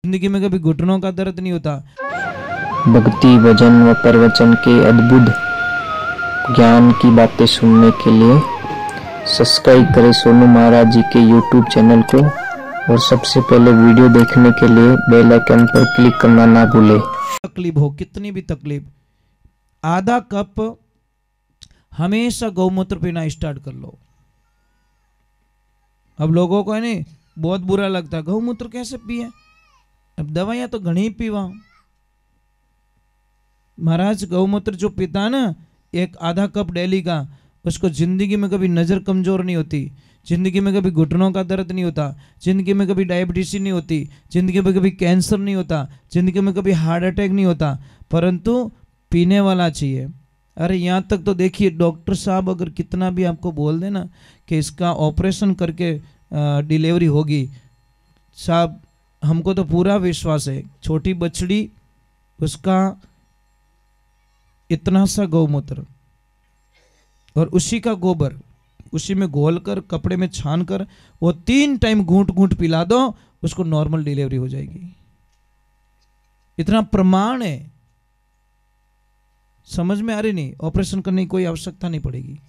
जिंदगी में कभी घुटनों का दर्द नहीं होता। भक्ति भजन व प्रवचन के अद्भुत ज्ञान की बातें सुनने के लिए सब्सक्राइब करें सोनू महाराज जी के YouTube चैनल को और सबसे पहले वीडियो देखने के लिए बेल आइकन पर क्लिक करना ना भूलें। तकलीफ हो, कितनी भी तकलीफ, आधा कप हमेशा गौमूत्र पीना स्टार्ट कर लो। अब लोगों को है नहीं बहुत बुरा लगता, गौमूत्र कैसे पिए, अब दवाइयां तो घनी पीवा। महाराज गौमूत्र जो पीता है ना, एक आधा कप डेली का, उसको जिंदगी में कभी नजर कमजोर नहीं होती, जिंदगी में कभी घुटनों का दर्द नहीं होता, जिंदगी में कभी डायबिटीज नहीं होती, जिंदगी में कभी कैंसर नहीं होता, जिंदगी में कभी हार्ट अटैक नहीं होता, परंतु पीने वाला चाहिए। अरे यहाँ तक तो देखिए, डॉक्टर साहब अगर कितना भी आपको बोल देना कि इसका ऑपरेशन करके डिलीवरी होगी, साहब हमको तो पूरा विश्वास है, छोटी बछड़ी उसका इतना सा गौमूत्र और उसी का गोबर उसी में घोलकर कपड़े में छान कर वो 3 टाइम घूंट घूंट पिला दो, उसको नॉर्मल डिलीवरी हो जाएगी। इतना प्रमाण है, समझ में आ रही नहीं, ऑपरेशन करने की कोई आवश्यकता नहीं पड़ेगी।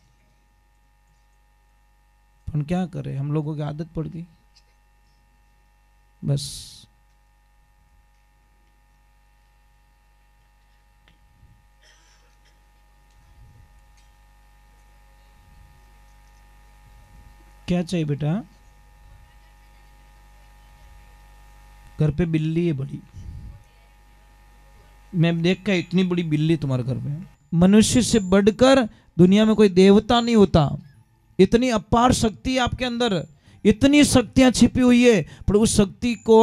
पर क्या करें, हम लोगों की आदत पड़ गई बस। क्या चाहिए बेटा? घर पे बिल्ली है बड़ी, मैं देख के इतनी बड़ी बिल्ली तुम्हारे घर पे। मनुष्य से बढ़कर दुनिया में कोई देवता नहीं होता, इतनी अपार शक्ति आपके अंदर, इतनी शक्तियां छिपी हुई है, पर उस शक्ति को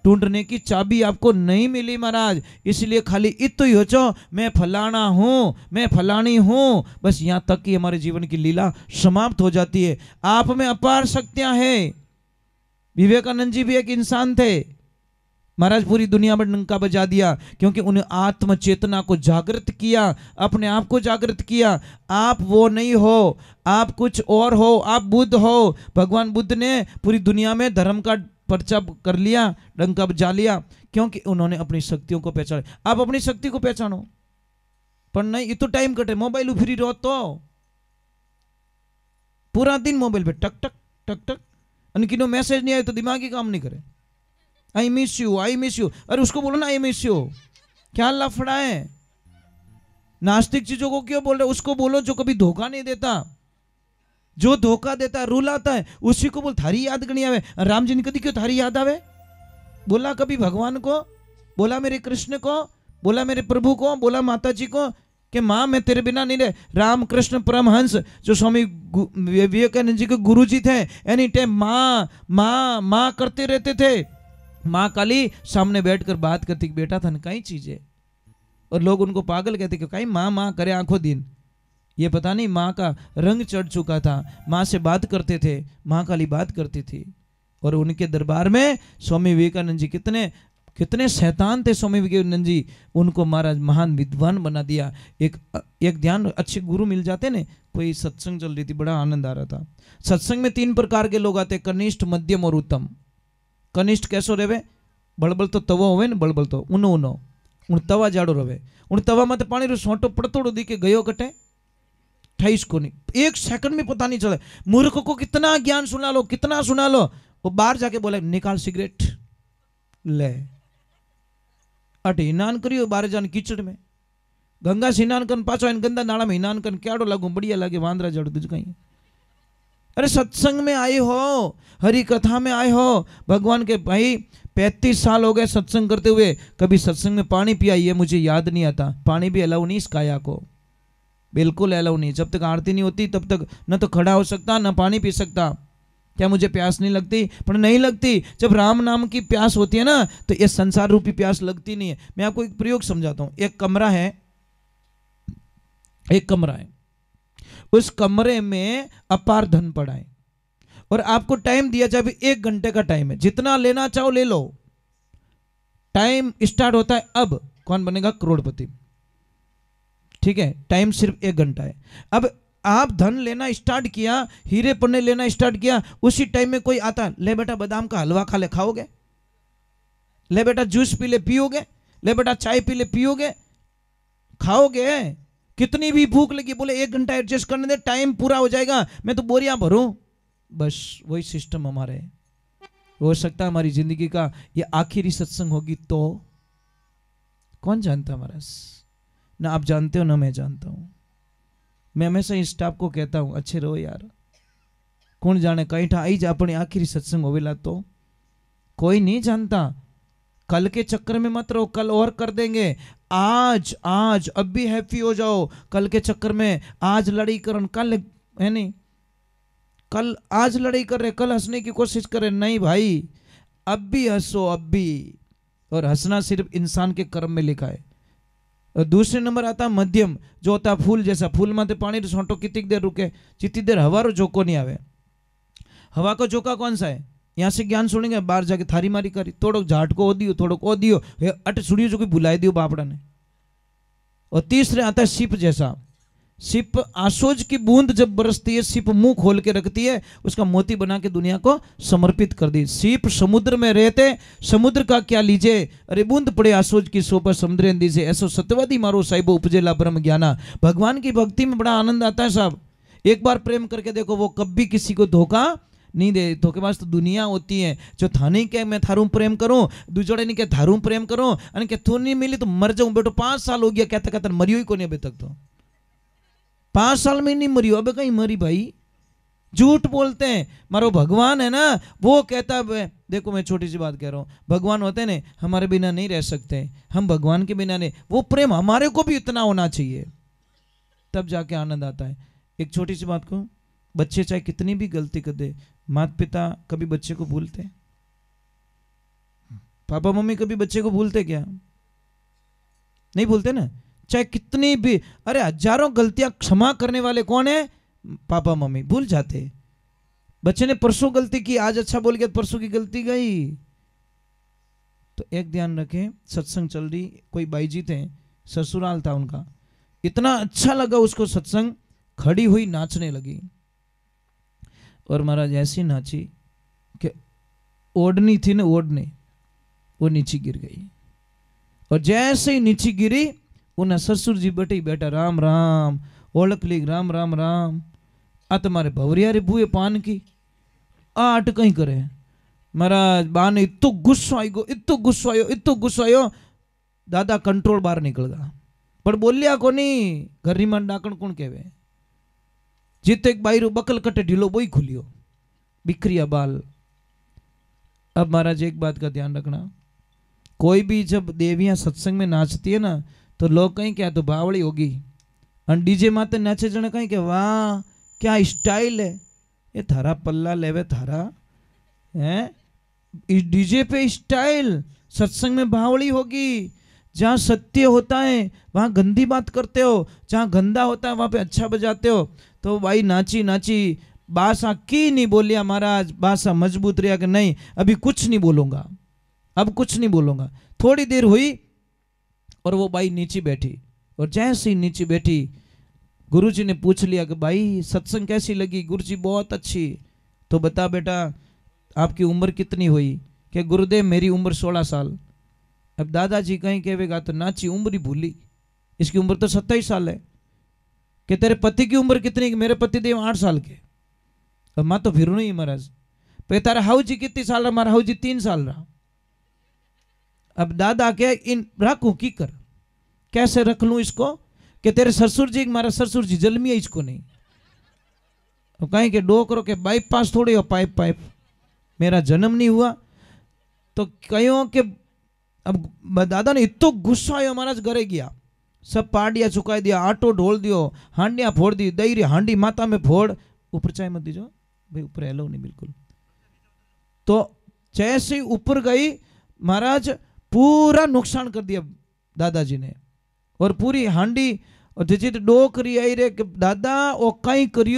ढूंढने की चाबी आपको नहीं मिली महाराज। इसलिए खाली इत ही हो, मैं फलाना हूं, मैं फलानी हूं, बस यहां तक कि हमारे जीवन की लीला समाप्त हो जाती है। आप में अपार शक्तियां हैं। विवेकानंद जी भी एक इंसान थे, महाराज पूरी दुनिया में डंका बजा दिया क्योंकि उन्हें आत्म चेतना को जागृत किया, अपने आप को जागृत किया। आप वो नहीं हो, आप कुछ और हो, आप बुद्ध हो। भगवान बुद्ध ने पूरी दुनिया में धर्म का पर्चा कर लिया, डंका बजा लिया, क्योंकि उन्होंने अपनी शक्तियों को पहचाना। आप अपनी शक्ति को पहचानो, पर नहीं ये तो टाइम कटे, मोबाइल फ्री रहो तो पूरा दिन मोबाइल पे टक टक टक टक, किनो मैसेज नहीं आए तो दिमाग ही काम नहीं करे। I miss you, I miss you, अरे उसको बोलो ना आई मिस यू, क्या लफड़ा है? नास्तिक चीजों को क्यों बोल रहे? उसको बोलो जो कभी धोखा नहीं देता, जो धोखा देता है रुलाता है, उसी को बोल थारी याद गणी आवे। राम जी ने कभी क्यों थारी याद आवे? बोला कभी भगवान को, बोला मेरे कृष्ण को, बोला मेरे प्रभु को, बोला माता जी को कि माँ मैं तेरे बिना नहीं रहे। राम कृष्ण परमहंस जो स्वामी विवेकानंद जी के गुरु जी थे, एनी टाइम माँ माँ माँ करते रहते थे। माँ काली सामने बैठकर बात करती, बेटा था कई चीजें, और लोग उनको पागल कहते कि कहीं माँ माँ करे आंखों दिन। ये पता नहीं माँ का रंग चढ़ चुका था, माँ से बात करते थे, माँ काली बात करती थी। और उनके दरबार में स्वामी विवेकानंद जी कितने कितने शैतान थे स्वामी विवेकानंद जी, उनको महाराज महान विद्वान बना दिया। एक ध्यान, अच्छे गुरु मिल जाते ने। कोई सत्संग चल रही थी, बड़ा आनंद आ रहा था। सत्संग में 3 प्रकार के लोग आते, कनिष्ठ, मध्यम और उत्तम। कनिष्ठ कैसो रेवे? बड़बड़ तो तवा होवे ने, बड़बड़ तो ऊनो ऊनो उन तवा जाड़ो रहे, उन तवा में पानी रो सोटो पड़तोड़ो दी के गयो कटे ठाईस को नहीं, 1 सेकंड में पता नहीं चले। मूर्ख को कितना ज्ञान सुना लो, कितना सुना लो, वो बाहर जाके बोले निकाल सिगरेट ले, अटे स्नान करियो बाहर जान कीचड़ में, गंगा से स्नान कर पाछो गंदा नाला में स्नान कर, क्याड़ो लागू बढ़िया लागे, वांदरा जड़ दूज कहीं। अरे सत्संग में आए हो, हरि कथा में आए हो, भगवान के भाई 35 साल हो गए सत्संग करते हुए, कभी सत्संग में पानी पिया ये मुझे याद नहीं आता। पानी भी अलाउ नहीं इस काया को, बिल्कुल अलाउ नहीं। जब तक आरती नहीं होती तब तक न तो खड़ा हो सकता न पानी पी सकता। क्या मुझे प्यास नहीं लगती? पर नहीं लगती। जब राम नाम की प्यास होती है ना, तो ये संसार रूपी प्यास लगती नहीं है। मैं आपको एक प्रयोग समझाता हूं। एक कमरा है, उस कमरे में अपार धन पड़ा है और आपको टाइम दिया जाए 1 घंटे का टाइम है, जितना लेना चाहो ले लो। टाइम स्टार्ट होता है अब, कौन बनेगा करोड़पति? ठीक है, टाइम सिर्फ 1 घंटा है। अब आप धन लेना स्टार्ट किया, हीरे पन्ने लेना स्टार्ट किया, उसी टाइम में कोई आता, ले बेटा बादाम का हलवा खा ले, खाओगे? ले बेटा जूस पी ले पियोगे, ले बेटा चाय पी ले पियोगे, खाओगे। कितनी भी भूख लगी, बोले 1 घंटा एडजस्ट करने दे, टाइम पूरा हो जाएगा, मैं तो बोरियां भरूं। बस वही सिस्टम हमारे है। हो सकता है हमारी जिंदगी का ये आखिरी सत्संग होगी, तो कौन जानता हमारा, ना आप जानते हो ना मैं जानता हूं। मैं हमेशा इस स्टाफ को कहता हूं, अच्छे रहो यार, कौन जाने कहीं ठा आई जा अपने आखिरी सत्संग होवेला तो कोई नहीं जानता। कल के चक्कर में मत रहो, कल और कर देंगे। आज आज अब भी हैप्पी हो जाओ। कल के चक्कर में आज लड़ाई करन, कल है नहीं, कल आज लड़ाई कर रहे, कल हंसने की कोशिश कर रहे, नहीं भाई, अब भी हंसो, अब भी। और हंसना सिर्फ इंसान के कर्म में लिखा है। और दूसरे नंबर आता मध्यम, जो होता है फूल जैसा, फूल माथे पानी छोटो कितनी देर रुके, जितनी देर हवा झोंको नहीं आवे। हवा को झोंका कौन सा है, यहाँ से ज्ञान सुनेंगे, बाहर जाके थारी मारी करी, थोड़ो झाट को दियो, थोड़ो को दियो, अट सुनियो जो कोई बुलाए दियो बापड़ा ने। और तीसरे आता है सिप जैसा, सिप आसोज की बूंद जब बरसती है, सिप मुंह खोल के रखती है, उसका मोती बना के दुनिया को समर्पित कर दी। सिप समुद्र में रहते, समुद्र का क्या लीजिए, अरे बूंद पड़े आसोज की सो पर समुद्र दीजिए, ऐसो सत्यवादी मारो साहिबो उपजेला ब्रह्म ज्ञाना। भगवान की भक्ति में बड़ा आनंद आता है साहब। एक बार प्रेम करके देखो, वो कभी किसी को धोखा नहीं दे। धोखेबाज तो दुनिया होती है, जो थाने के मैं थारू प्रेम करूं, दूजोड़े नहीं क्या थारू प्रेम करूं, अने क्या तू नहीं मिली तो मर जाऊं। बेटो 5 साल हो गया कहता कहता मरियो ही को नहीं अभी तक, तो 5 साल में नहीं मरियो, अबे कहीं मरी भाई, झूठ बोलते हैं। मारो भगवान है ना, वो कहता है, देखो मैं छोटी सी बात कह रहा हूँ, भगवान होते हैं ना, हमारे बिना नहीं रह सकते, हम भगवान के बिना नहीं। वो प्रेम हमारे को भी इतना होना चाहिए, तब जाके आनंद आता है। एक छोटी सी बात कहूँ, बच्चे चाहे कितनी भी गलती कर दे, माता पिता कभी बच्चे को भूलते, पापा मम्मी कभी बच्चे को भूलते क्या, नहीं भूलते ना। चाहे कितनी भी, अरे हजारों गलतियां क्षमा करने वाले कौन है, पापा मम्मी। भूल जाते, बच्चे ने परसों गलती की, आज अच्छा बोल गया, परसों की गलती गई। तो एक ध्यान रखें, सत्संग चल रही, कोई बाई जी थे, ससुराल था उनका, इतना अच्छा लगा उसको सत्संग, खड़ी हुई नाचने लगी, और महाराज ऐसी नाची कि ओढ़नी थी ना, ओढ़नी वो नीचे गिर गई। और जैसे ही नीचे गिरी, उन्हें ससुर जी बैठे बैठा, राम राम ओळख ली, राम राम राम, आ तुम्हारे भवरिया रे बुए पान की आट कहीं करे। महाराज बा ने इतो गुस्सो आई गो, इतो गुस्सो आयो, इतो गुस्सो आयो, दादा कंट्रोल बाहर निकल गया, पर बोलिया को नहीं। घरी में डाकण कौन कहवे, जिते एक बाईरू बकल कटे ढीलो बोई खुलियो, बिखरिया बाल। अब महाराज एक बात का ध्यान रखना, कोई भी जब देवियां सत्संग में नाचती है ना, तो लोग कहीं क्या तो बावड़ी होगी, और डीजे माते नाचे जने कहीं के वाह क्या स्टाइल है, ये थारा पल्ला लेवे थारा है, इस डीजे पे स्टाइल। सत्संग में बावड़ी होगी, जहाँ सत्य होता है वहाँ गंदी बात करते हो, जहाँ गंदा होता है वहाँ पे अच्छा बजाते हो। तो भाई नाची नाची, बासा की नहीं बोलिया महाराज, बासा मजबूत रहा कि नहीं अभी कुछ नहीं बोलूंगा, अब कुछ नहीं बोलूंगा। थोड़ी देर हुई और वो बाई नीचे बैठी, और जैसे ही नीचे बैठी गुरुजी ने पूछ लिया कि भाई सत्संग कैसी लगी। गुरुजी बहुत अच्छी। तो बता बेटा आपकी उम्र कितनी हुई, कि गुरुदेव मेरी उम्र 16 साल। अब दादाजी कहीं कहेगा तो नाची उम्र ही भूली, इसकी उम्र तो 27 साल है। कि तेरे पति की उम्र कितनी, मेरे पति देव 8 साल के। अब माँ तो फिर नहीं महाराज, पे तारा हाउ जी कितनी साल रहा, हमारा हाउ जी 3 साल रहा। अब दादा के इन रखू की कर, कैसे रख लूं इसको, कि तेरे ससुर जी, हमारा ससुर जी जन्मी है इसको नहीं। अब कहीं के डोकरो के बाईपास थोड़ी हो, पाइप पाइप, मेरा जन्म नहीं हुआ। तो कहो कि अब दादा ने इतो गुस्सा आयो, महाराज घरे गया, सब पाडिया चुकाई दिया, आटो ढोल दियो, हांडिया फोड़ दी, दही री हांडी माता में फोड़, ऊपर चाय मत दीजो भाई, ऊपर एलो नहीं बिल्कुल। तो जैसे ऊपर गई महाराज, पूरा नुकसान कर दिया दादाजी ने, और पूरी हांडी और जित डोकरी आई रे, दादा ओ कहीं करियो